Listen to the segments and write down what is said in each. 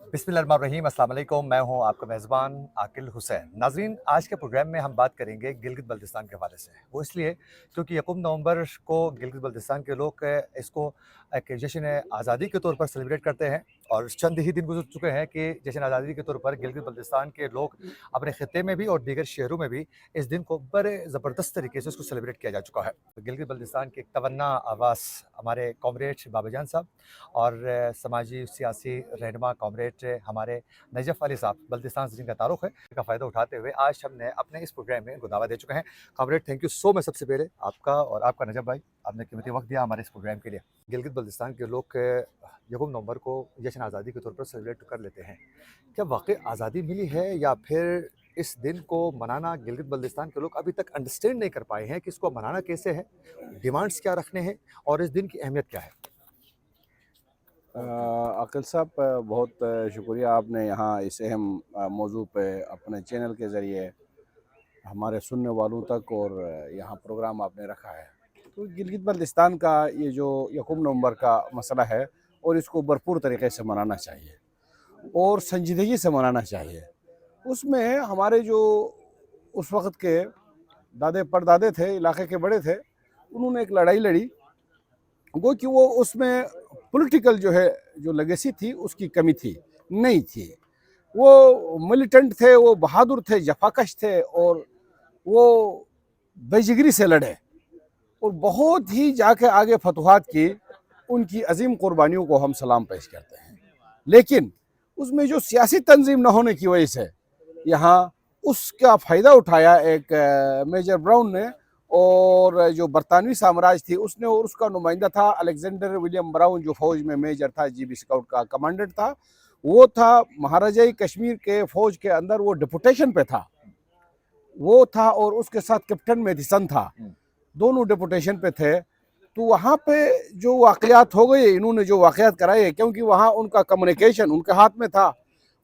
बिस्मिल्लाहिर्रहमानिर्रहीम, अस्सलाम वालेकुम। मैं हूं आपका मेज़बान आकिल हुसैन। नाज़रीन, आज के प्रोग्राम में हम बात करेंगे गिलगित बल्तिस्तान के हवाले से। वो इसलिए क्योंकि यकम नवंबर को गिलगित बल्तिस्तान के लोग इसको एक जश्न आज़ादी के तौर पर सेलिब्रेट करते हैं और चंद ही दिन गुजर चुके हैं कि जश्न आज़ादी के तौर पर गिलगित बल्तिस्तान के लोग अपने ख़ित्ते में भी और दीगर शहरों में भी इस दिन को बड़े ज़बरदस्त तरीके से उसको सेलिब्रेट किया जा चुका है। तो गिलगित बल्तिस्तान की एक तमन्ना आवाज़ हमारे कॉमरेड बाबाजान साहब और समाजी सियासी रहनुमा कॉमरेड हमारे नजफ़ अली साहब बल्तिस्तान से जिनका तारुक़ है का फ़ायदा उठाते हुए आज हमने अपने इस प्रोग्राम में इनको दावा दे चुके हैं। Comrade, thank you so much सबसे पहले आपका और आपका नजफ़ भाई, आपने कीमती वक्त दिया हमारे इस प्रोग्राम के लिए। गिलगित बल्तिस्तान के लोग यकम नवंबर को जश्न आज़ादी के तौर पर सेलिब्रेट कर लेते हैं। क्या वाकई आज़ादी मिली है या फिर इस दिन को मनाना गिलगित बल्तिस्तान के लोग अभी तक अंडरस्टैंड नहीं कर पाए हैं कि इसको मनाना कैसे है, डिमांड्स क्या रखने हैं और इस दिन की अहमियत क्या है? अक़िल साहब, बहुत शुक्रिया आपने यहाँ इस अहम मौजू पे अपने चैनल के ज़रिए हमारे सुनने वालों तक और यहाँ प्रोग्राम आपने रखा है। तो गिलगित बल्तिस्तान का ये जो यकम नवंबर का मसला है और इसको भरपूर तरीके से मनाना चाहिए और संजीदगी से मनाना चाहिए। उसमें हमारे जो उस वक़्त के दादे परदादे थे, इलाके के बड़े थे, उन्होंने एक लड़ाई लड़ी वो कि वो उसमें पॉलिटिकल जो लेगेसी थी उसकी कमी थी, नहीं थी। वो मिलिटेंट थे, वो बहादुर थे, जफाकश थे और वो बेजिगरी से लड़े और बहुत ही जाके आगे फतवाहत की। उनकी अजीम कुर्बानियों को हम सलाम पेश करते हैं। लेकिन उसमें जो सियासी तंजीम न होने की वजह से यहाँ उसका फ़ायदा उठाया एक मेजर ब्राउन ने, और जो बरतानवी साम्राज्य थी उसने, और उसका नुमाइंदा था अलेक्जेंडर विलियम ब्राउन, जो फ़ौज में मेजर था, जीबी स्काउट का कमांडेंट था। वो था महाराजा कश्मीर के फ़ौज के अंदर, वो डिपुटेशन पे था, वो था, और उसके साथ कैप्टन मेडिसन था, दोनों डिपुटेशन पे थे। तो वहाँ पे जो वाक़यात हो गए, इन्होंने जो वाक़यात कराए, क्योंकि वहाँ उनका कम्युनिकेशन उनके हाथ में था,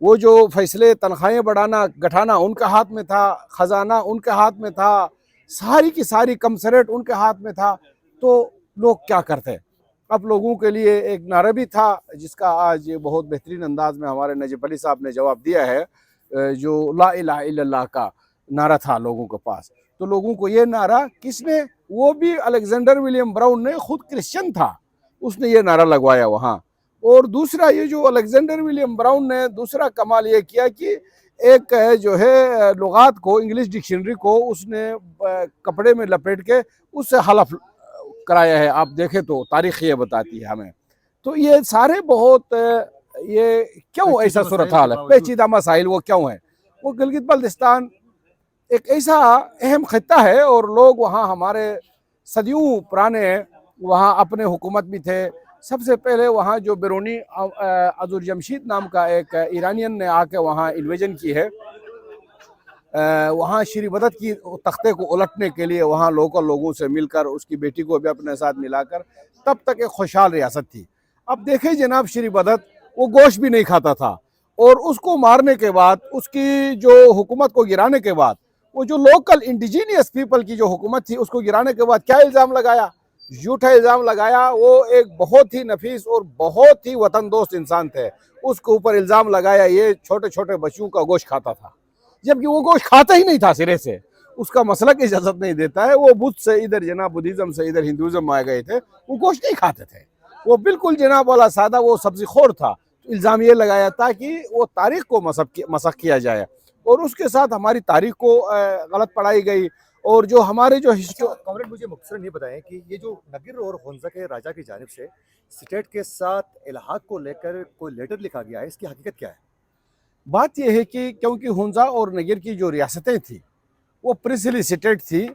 वो जो फैसले तनख्वाहें बढ़ाना घटाना उनके हाथ में था, ख़जाना उनके हाथ में था, सारी की सारी कमसरेट उनके हाथ में था। तो लोग क्या करते? अब लोगों के लिए एक नारा भी था जिसका आज बहुत बेहतरीन अंदाज में हमारे नजफ़ अली साहब ने जवाब दिया है, जो ला इलाहा इल्लल्लाह का नारा था लोगों के पास। तो लोगों को ये नारा किसने, वो भी अलेक्जेंडर विलियम ब्राउन ने, खुद क्रिश्चियन था, उसने ये नारा लगवाया वहाँ। और दूसरा, ये जो अलेक्जेंडर विलियम ब्राउन ने दूसरा कमाल ये किया कि एक जो है लुगात को, इंग्लिश डिक्शनरी को उसने कपड़े में लपेट के उससे हलफ कराया है। आप देखें तो तारीख़ ये बताती है हमें। तो ये सारे बहुत ये क्यों ऐसा सूरत हाल है, पेचीदा मसाइल वो क्यों है? वो गिलगित बल्तिस्तान एक ऐसा अहम खित्ता है और लोग वहाँ हमारे सदियों पुराने वहाँ अपने हुकूमत भी थे। सबसे पहले वहाँ जो बेरोनी अज़ुर जमशीद नाम का एक ईरानियन ने आके वहाँ इन्वेजन की है। वहाँ श्री बदत की तख्ते को उलटने के लिए वहाँ लोकल लोगों से मिलकर, उसकी बेटी को भी अपने साथ मिलाकर, तब तक एक खुशहाल रियासत थी। अब देखें जनाब, श्री बदत वो गोश्त भी नहीं खाता था, और उसको मारने के बाद, उसकी जो हुकूमत को गिराने के बाद, वो जो लोकल इंडिजीनियस पीपल की जो हुकूमत थी उसको गिराने के बाद क्या इल्ज़ाम लगाया? झूठा इल्ज़ाम लगाया। वो एक बहुत ही नफीस और बहुत ही वतन दोस्त इंसान थे, उसके ऊपर इल्ज़ाम लगाया ये छोटे छोटे बच्चों का गोश्त खाता था, जबकि वो गोश्त खाता ही नहीं था सिरे से। उसका मसला की इजाज़त नहीं देता है। वो बुद्ध से इधर जनाब बुद्धिज़्म से इधर हिंदुज़्म आ गए थे, वो गोश्त नहीं खाते थे, वो बिल्कुल जनाब वाला सादा वो सब्ज़ी खोर था। तो इल्ज़ाम ये लगाया था कि वो तारीख़ को मसख किया जाए, और उसके साथ हमारी तारीख़ को गलत पढ़ाई गई। और जो हमारे जो कॉमरेड, मुझे मुख्तसरन ये बताएं कि ये जो नगिर और हुंज़ा के राजा की जानिब से स्टेट के साथ इल्हाक को लेकर कोई लेटर लिखा गया है, इसकी हकीकत क्या है? बात यह है कि क्योंकि हुंज़ा और नगिर की जो रियासतें थी वो प्रिंसली स्टेट थी,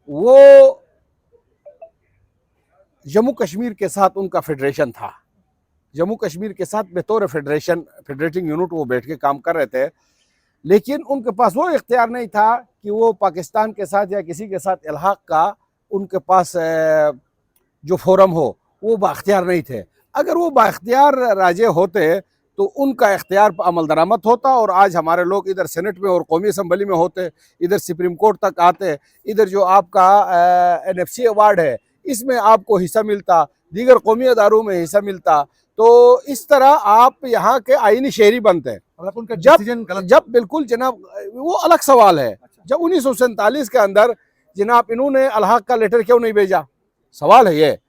वो जम्मू कश्मीर के साथ उनका फेडरेशन था। जम्मू कश्मीर के साथ बतौर फेडरेशन, फेडरेटिंग यूनिट वो बैठ के काम कर रहे थे, लेकिन उनके पास वो इख्तियार नहीं था कि वो पाकिस्तान के साथ या किसी के साथ इल्हाक का उनके पास जो फोरम हो, वो बाख्तियार नहीं थे। अगर वो बाख्तियार राजे होते तो उनका इख्तियार पर अमल दरामद होता, और आज हमारे लोग इधर सेनेट में और कौमी असम्बली में होते, इधर सुप्रीम कोर्ट तक आते, इधर जो आपका NFC अवार्ड है इसमें आपको हिस्सा मिलता, दीगर कौमी अदारों में हिस्सा मिलता। تو اس طرح آپ یہاں کے آئینی شہری بنتے ہیں. मतलब उनका जब डिसीजन गलत जब बिल्कुल जनाब वो अलग सवाल है. जब 1947 के अंदर जनाब इन्होंने अलहक का लेटर क्यों नहीं भेजा, सवाल है ये.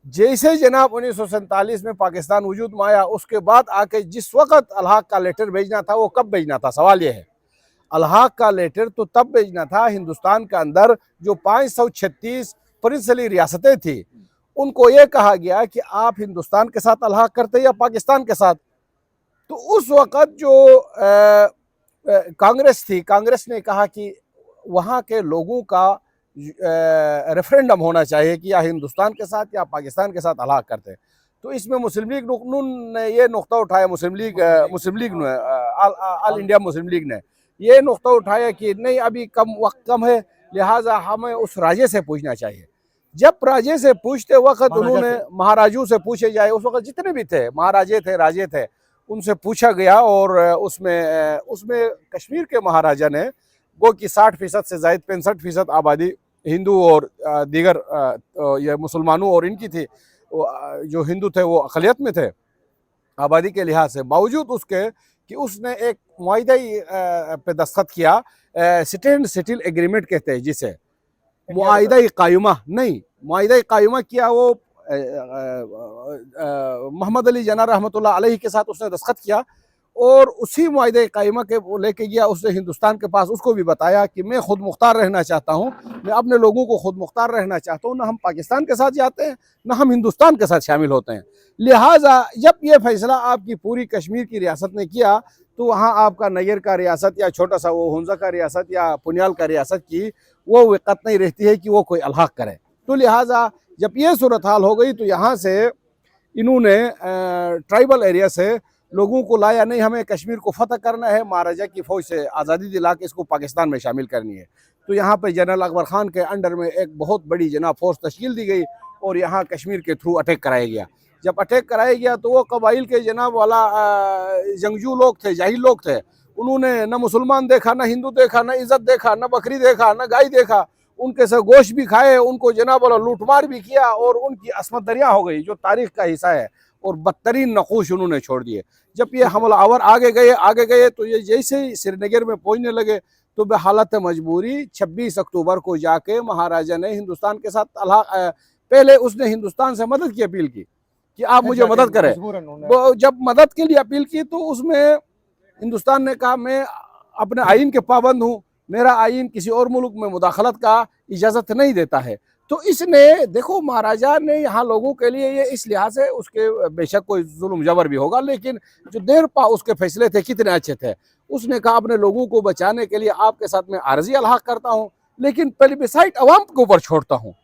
जैसे जनाब 1947 में पाकिस्तान वजूद में आया उसके बाद आके जिस वक्त अलहक का लेटर भेजना था वो कब भेजना था, सवाल ये है. अलहक का लेटर तो तब भेजना था हिंदुस्तान के अंदर जो 536 प्रिंसली रियासतें थी उनको ये कहा गया कि आप हिंदुस्तान के साथ अलहक करते या पाकिस्तान के साथ. तो उस वक़्त जो कांग्रेस थी, कांग्रेस ने कहा कि वहाँ के लोगों का रेफरेंडम होना चाहिए कि या हिंदुस्तान के साथ या पाकिस्तान के साथ अलग करते. तो इसमें मुस्लिम लीग रुकनून ने ये नुक्ता उठाया, मुस्लिम लीग ने ऑल इंडिया मुस्लिम लीग ने ये नुक्ता उठाया कि नहीं अभी वक्त कम है, लिहाजा हमें उस राजे से पूछना चाहिए. जब राजे से पूछते वक्त उन्होंने महाराजों से पूछे जाए, उस वक्त जितने भी थे महाराजे थे राजे थे उनसे पूछा गया और उसमें कश्मीर के महाराजा ने गो कि 60% से ज़ायद 65% आबादी हिंदू और दीगर ये मुसलमानों और इनकी थी. जो हिंदू थे वो अक़लियत में थे आबादी के लिहाज से. बावजूद उसके कि उसने एक मुआहिदा पे दस्तखत किया, स्टैंड स्टिल एग्रीमेंट कहते हैं जिसे, मुआहिदा कायमा नहीं, मुआहिदा कायमा किया वो मोहम्मद अली जना रहमतुल्लाह अलैहि के साथ उसने दस्तखत किया और उसी मुआहिदे कायमा के वो लेके गया. उसने हिंदुस्तान के पास उसको भी बताया कि मैं खुद मुख्तार रहना चाहता हूँ, मैं अपने लोगों को खुद मुख्तार रहना चाहता हूँ, ना हम पाकिस्तान के साथ जाते हैं ना हम हिंदुस्तान के साथ शामिल होते हैं. लिहाजा जब ये फैसला आपकी पूरी कश्मीर की रियासत ने किया तो वहाँ आपका नैयर का रियासत या छोटा सा वो हुंजा का रियासत या पुनियाल का रियासत की वो वक़्त नहीं रहती है कि वो कोई अलहक करे. तो लिहाजा जब ये सूरत हाल हो गई तो यहाँ से इन्होंने ट्राइबल एरिया से लोगों को लाया, नहीं हमें कश्मीर को फतह करना है, महाराजा की फ़ौज से आज़ादी दिला के इसको पाकिस्तान में शामिल करनी है. तो यहाँ पे जनरल अकबर ख़ान के अंडर में एक बहुत बड़ी जनाब फ़ोर्स तश्कील दी गई और यहाँ कश्मीर के थ्रू अटैक कराया गया. जब अटैक कराया गया तो वो कबाइल के जनाब वाला जंगजू लोग थे, जाहिल लोग थे, उन्होंने न मुसलमान देखा, न हिंदू देखा, न इज़्ज़त देखा, न बकरी देखा, न गाय देखा, उनके से गोश्त भी खाए, उनको जनाब वाला लूटमार भी किया और उनकी असमत दरिया हो गई जो तारीख़ का हिस्सा है और बदतरीन नक़ूश उन्होंने छोड़ दिए. जब ये हमलावर आगे गए तो ये जैसे ही श्रीनगर में पहुंचने लगे तो बहालत मजबूरी 26 अक्टूबर को जाके महाराजा ने हिंदुस्तान के साथ पहले उसने हिंदुस्तान से मदद की अपील की कि आप मुझे मदद करें. जब मदद के लिए अपील की तो उसमें हिंदुस्तान ने कहा मैं अपने आइन के पाबंद हूँ, मेरा आइन किसी और मुल्क में मुदाखलत का इजाज़त नहीं देता है. तो इसने देखो महाराजा ने यहाँ लोगों के लिए ये इस लिहाज से उसके बेशक कोई जुल्म जबर भी होगा लेकिन जो देर पा उसके फैसले थे कितने अच्छे थे. उसने कहा अपने लोगों को बचाने के लिए आपके साथ मैं आर्जी अलहक करता हूँ लेकिन प्लेबिसाइट अवाम के ऊपर छोड़ता हूँ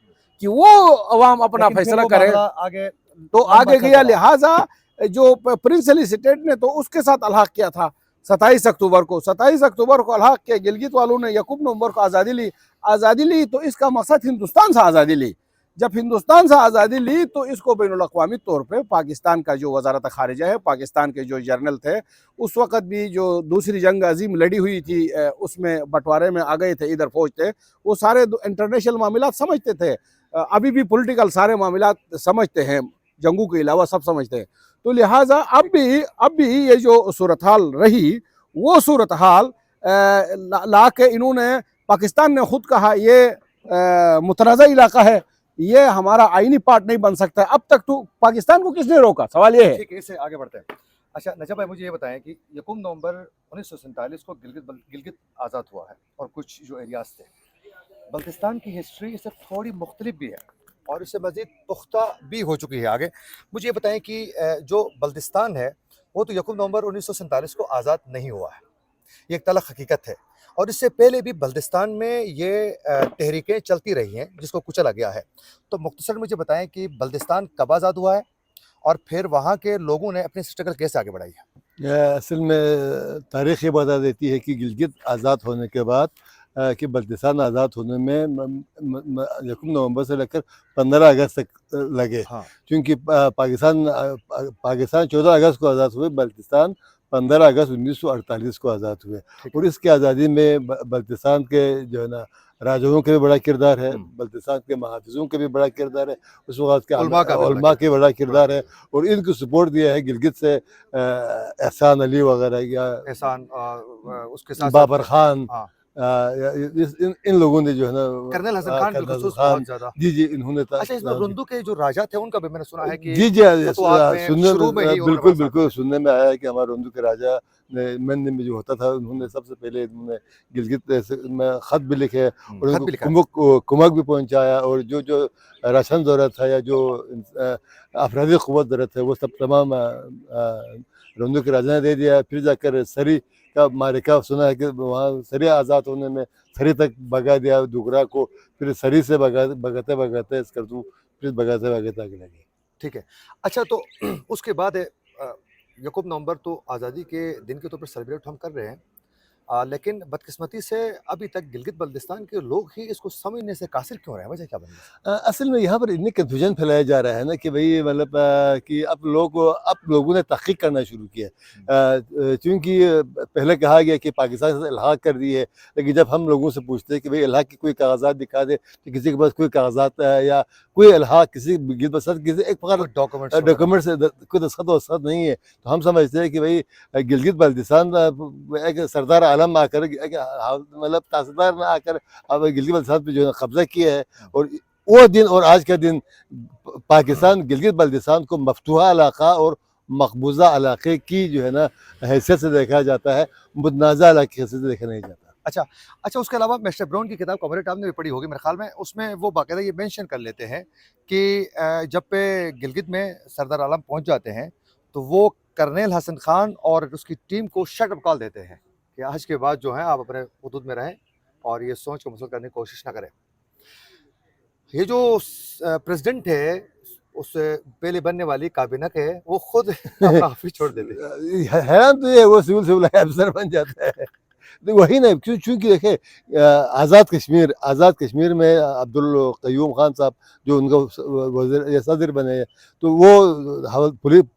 कि वो अवाम अपना फैसला करे. तो आगे गया. लिहाजा जो प्रिंसली स्टेट ने तो उसके साथ अलहक किया था 27 अक्टूबर को अलहक किया. गिलगित वालों ने यकूब नवंबर को आज़ादी ली तो इसका मकसद हिंदुस्तान से आज़ादी ली. जब हिंदुस्तान से आज़ादी ली तो इसको बैनुल-अक़वामी तौर पे पाकिस्तान का जो वज़ारत ख़ारिजा है, पाकिस्तान के जो जर्नल थे उस वक़्त भी जो दूसरी जंग अज़ीम लड़ी हुई थी उसमें बंटवारे में आ गए थे, इधर फौज थे, वो सारे इंटरनेशनल मामलात समझते थे. अभी भी पॉलिटिकल सारे मामलात समझते हैं, जंगों के अलावा सब समझते हैं. तो लिहाजा अब भी ये जो सूरत हाल रही वो सूरत हाल ला के इन्होंने पाकिस्तान ने खुद कहा ये मुतनाज़ा इलाका है, ये हमारा आईनी पार्ट नहीं बन सकता. अब तक तो पाकिस्तान को किसने रोका, सवाल ये है. ठीक है, इससे आगे बढ़ते हैं. अच्छा नजब भाई मुझे ये बताएं कि यकूम नवंबर 1947 को गिलगित आज़ाद हुआ है और कुछ जो एरियाज थे, बल्तिस्तान की हिस्ट्री इससे थोड़ी मुख्तलिफ भी है और इससे मज़ीद पुख्ता भी हो चुकी है. आगे मुझे ये बताएं कि जो बल्तिस्तान है वो तो यकूम नवंबर 1947 को आज़ाद नहीं हुआ है, ये एक तलख हकीकत है. और इससे पहले भी बल्तिस्तान में ये तहरीकें चलती रही हैं जिसको कुचला गया है. तो मुख्तसर मुझे बताएं कि बल्तिस्तान कब आज़ाद हुआ है और फिर वहाँ के लोगों ने अपनी स्ट्रगल कैसे आगे बढ़ाई है. असल में तारीख़ ये बता देती है कि गिलगित आज़ाद होने के बाद कि बल्तिस्तान आज़ाद होने में यकूम नवंबर से लेकर 15 अगस्त तक लगे. हाँ. क्योंकि पाकिस्तान 14 अगस्त को आज़ाद हुए, बल्तिस्तान 15 अगस्त 1948 को आज़ाद हुए. और इसकी आज़ादी में बल्तिस्तान के जो है ना राजाओं का भी बड़ा किरदार है, हम्म। बल्तिस्तान के महाफिजों का भी बड़ा किरदार है, उस वक्त के उलमा का भी बड़ा उलमा के बड़ा किरदार है, और इनको सपोर्ट दिया है गिलगित से एहसान अली वगैरह या एहसान उसके साथ बाबर खान, हाँ इन लोगों ने जो है ना कर्नल हसन खान कर्नल बिलखुसूस खान, बहुत ज्यादा। जी जी इन्होंने अच्छा, इसमें रुंदू के जो राजा थे उनका भी मैंने सुना है कि जी जी फतवात में सुनने शुरू में ही उन्होंने बिल्कुल बात बिल्कुल सुनने में आया है कि हमारे रुंदू के राजा ने मंदिर में जो होता था, उन्होंने सबसे पहले उन्होंने गिलगित में खत भी लिखे और खत उनको भी लिखा है। कुमक भी पहुंचाया, और जो जो राशन ज़रूरत था या जो अफराधी क़ुव्वत ज़रूरत है वो सब तमाम रुंदू के राजा ने दे दिया। फिर जाकर सरी का मारिका सुना है कि वहाँ सरी आज़ाद होने में सरी तक भगा दिया डुगरा को, फिर सरी से भगाते भगाते स्कर्दू, फिर भगाते भगाते आगे लगे। ठीक है। अच्छा, तो उसके बाद यकूब नवंबर तो आज़ादी के दिन के तौर पर सेलिब्रेट हम कर रहे हैं, लेकिन बदकिस्मती से अभी तक गिलगित बल्तिस्तान के लोग ही इसको समझने से कासिर क्यों रहे हैं? वजह क्या बनी है? असल में यहाँ पर इतनी कन्फ्यूजन फैलाया जा रहा है ना कि भाई मतलब कि अब लोगों ने तहकीक करना शुरू किया, क्योंकि पहले कहा गया कि पाकिस्तान से इल्हाक कर दी है, लेकिन जब हम लोगों से पूछते हैं कि भाई इल्हाक की कोई कागजात दिखा दे, तो किसी के पास कोई कागजात या कोई इल्हाक किसी गिलगित बल्तिस्तान किसी एक प्रकार डॉक्यूमेंट से कोई दस्तखत वस्तखत नहीं है, तो हम समझते हैं कि भाई गिलगित बल्तिस्तान एक सरदार आलम आकर मतलब तहसीलदार ने आकर अब गिलगित बल्तिस्तान पे जो है कब्जा किया है, और वो दिन और आज का दिन पाकिस्तान गिलगित बल्तिस्तान को मफतूहा इलाका और मकबूजा इलाके की जो है ना हैसियत से देखा जाता है, मुतनाज़ा इलाके की हैसियत से देखा नहीं जाता। अच्छा, उसके अलावा मिस्टर ब्राउन की किताब कॉमरेड आपने भी पढ़ी होगी मेरे ख्याल में, उसमें वो बाकायदा ये मेंशन कर लेते हैं कि जब पे गिलगित में सरदार आलम पहुंच जाते हैं तो वो कर्नल हसन खान और उसकी टीम को शट अप कॉल देते हैं कि आज के बाद जो है आप अपने हुदूद में रहें और ये सोच को मुसल करने की कोशिश ना करें। ये जो प्रेसिडेंट है, उस पहले बनने वाली काबीना के, वो खुद अपना ऑफिस छोड़ देते हैं। हैरान तो ये वो सिविल अफसर बन जाता है, तो वही ना चूंकि देखे आज़ाद कश्मीर में अब्दुल क़य्यूम खान साहब जो उनका वज़ीर या सदर बने, तो वो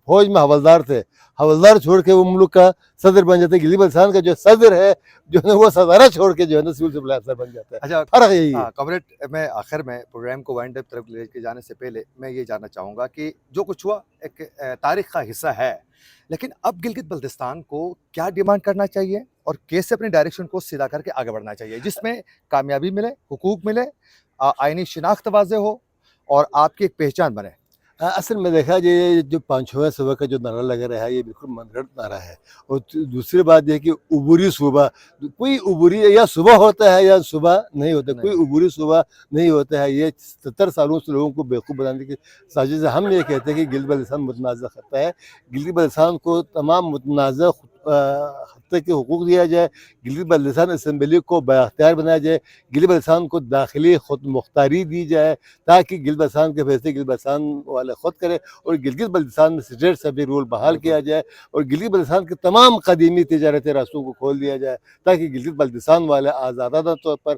फौज में हवलदार थे, हवलदार छोड़ के वो मुल्क का सदर बन जाते हैं। गिलगित बल्तिस्तान का जो सदर है जो है वो सदारा छोड़ के जो है ना सिविल सप्लाई अफसर बन जाता है। अच्छा, फर्क यही है। कॉमरेड, मैं आखिर में प्रोग्राम को वाइंड अप तरफ लेके जाने से पहले मैं ये जानना चाहूँगा कि जो कुछ हुआ एक तारीख का हिस्सा है, लेकिन अब गिलगित बल्तिस्तान को क्या डिमांड करना चाहिए और कैसे अपनी डायरेक्शन को सीधा करके आगे बढ़ना चाहिए जिसमें कामयाबी मिले, हुकूक मिले, आइनी शिनाख्त वाज़े हो और आपकी एक पहचान बने? असल में देखा ये जो 5वें सूबे का जो नारा लगा रहा है ये बिल्कुल मनगढ़ंत नारा है, और दूसरी बात यह कि उबूरी सूबा, कोई उबूरी या सूबा होता है या सूबा नहीं होता, कोई उबूरी सूबा नहीं होता है। ये 70 सालों से लोगों को बेवकूफ़ बनाने की साजिश है। हम ये कहते हैं कि गिलगित बल्तिस्तान मुतनाज़ा खत्ता है, गिलगित बल्तिस्तान को तमाम मुतनाज़ा खत्ते के हुकूक दिया जाए, गिलगित बल्तिस्तान असम्बली को बाख्तियार बनाया जाए, गिलगित बल्तिस्तान को दाखिली खुद मुख्तारी दी जाए ताकि गिलगित बल्तिस्तान के फैसले गिलगित बल्तिस्तान वाले खुद करें, और गिलगित बल्तिस्तान में स्टेट सभी रूल बहाल किया जाए, और गिलगित बल्तिस्तान के तमाम कदीमी तिजारती रास्तों को खोल दिया जाए ताकि गिलगित बल्तिस्तान वाले आज़ादाना तौर पर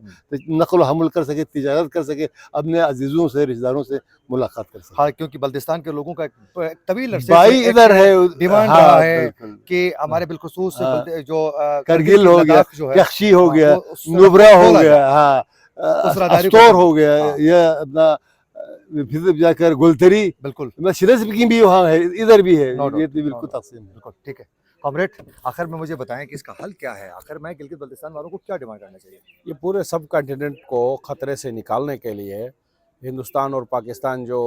नक़ल हमल कर सके, तिजारत कर सके, अपने अजीज़ों से रिश्तेदारों से मुलाकात कर सके। हाँ, क्योंकि बल्तिस्तान के लोगों का एक तवील अरसे भाई से इधर है, डिमांड हाँ, रहा है बिल्कुल। कि हमारे बिलखुसूस जो करगिल हो गया, लद्दाख जो है, यक्षी हो हाँ, गया, वो उस नुब्रा हो खोला गया, जाए, हाँ, उस राहदारी को अस्तौर खोला। हो गया, हाँ, ये अपना फिर जाकर गुलतरी, बिल्कुल, मैं शिरस की भी वहाँ है, इधर भी है, नो ये डाउट, तो बिल्कुल तकसीम है। बिल्कुल ठीक है। कॉमरेड, आखिर में मुझे बताएं कि इसका हल क्या है? आखिर में गिलगित बल्तिस्तान वालों को क्या डिमांड करना चाहिए? ये पूरे सब कॉन्टिनेंट को ख़तरे से निकालने के लिए हिंदुस्तान और पाकिस्तान जो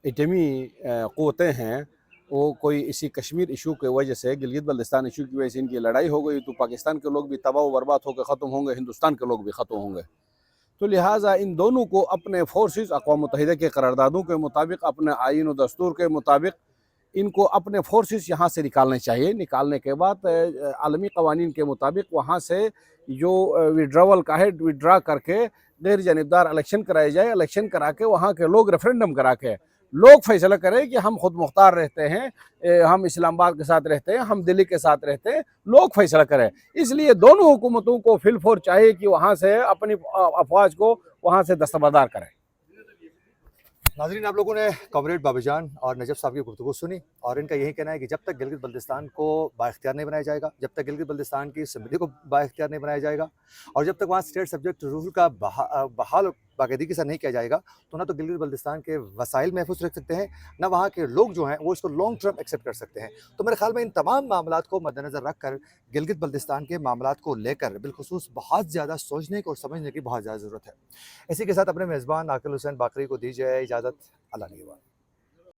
एटमी क़ुव्वतें हैं, वो कोई इसी कश्मीर इशू की वजह से, गिलगित बल्तिस्तान इशू की वजह से इनकी लड़ाई हो गई तो पाकिस्तान के लोग भी तबाह व बर्बाद होकर ख़त्म होंगे, हिंदुस्तान के लोग भी ख़त्म होंगे। तो लिहाजा इन दोनों को अपने फोर्सेस अक़वाम मुत्तहिदा के करारदादों के मुताबिक, अपने आईन और दस्तूर के मुताबिक इनको अपने फोर्सेस यहाँ से निकालने चाहिए। निकालने के बाद आलमी क़वानीन के मुताबिक वहाँ से जो विड्रावल का है, विड्रा करके गैर जानिबदार इलेक्शन कराए जाए, इलेक्शन करा के वहाँ के लोग रेफरेंडम करा के लोग फैसला करें कि हम खुद मुख्तार रहते हैं, हम इस्लामाबाद के साथ रहते हैं, हम दिल्ली के साथ रहते हैं, लोग फैसला करें। इसलिए दोनों हुकूमतों को फिलफोर चाहिए कि वहाँ से अपनी अफवाज को वहाँ से दस्तबरदार करें। नाज़रीन, आप लोगों ने कॉमरेड बाबूजान और नजफ़ साहब की गुफ्तगू सुनी और इनका यही कहना है कि जब तक गिलगित बल्तिस्तान को बाइख्तियार नहीं बनाया जाएगा, जब तक गिलगित बल्तिस्तान की असम्बली को बाइख्तियार नहीं बनाया जाएगा और जब तक वहाँ स्टेट सब्जेक्ट रूल का बहाल बाकायदगी के साथ नहीं किया जाएगा, तो ना तो गिलगित बल्तिस्तान के वसाइल महफूज रख सकते हैं, ना वहाँ के लोग जो हैं वो इसको लॉन्ग टर्म एक्सेप्ट कर सकते हैं। तो मेरे ख्याल में इन तमाम मामलात को मद्देनज़र रख कर गिलगित बल्तिस्तान के मामलात को लेकर बिलखुसूस बहुत ज़्यादा सोचने को और समझने की बहुत ज़्यादा ज़रूरत है। इसी के साथ अपने मेज़बान आकिल हुसैन बाकरी को दीजिए इजाज़त। अल्लाह निगहबान।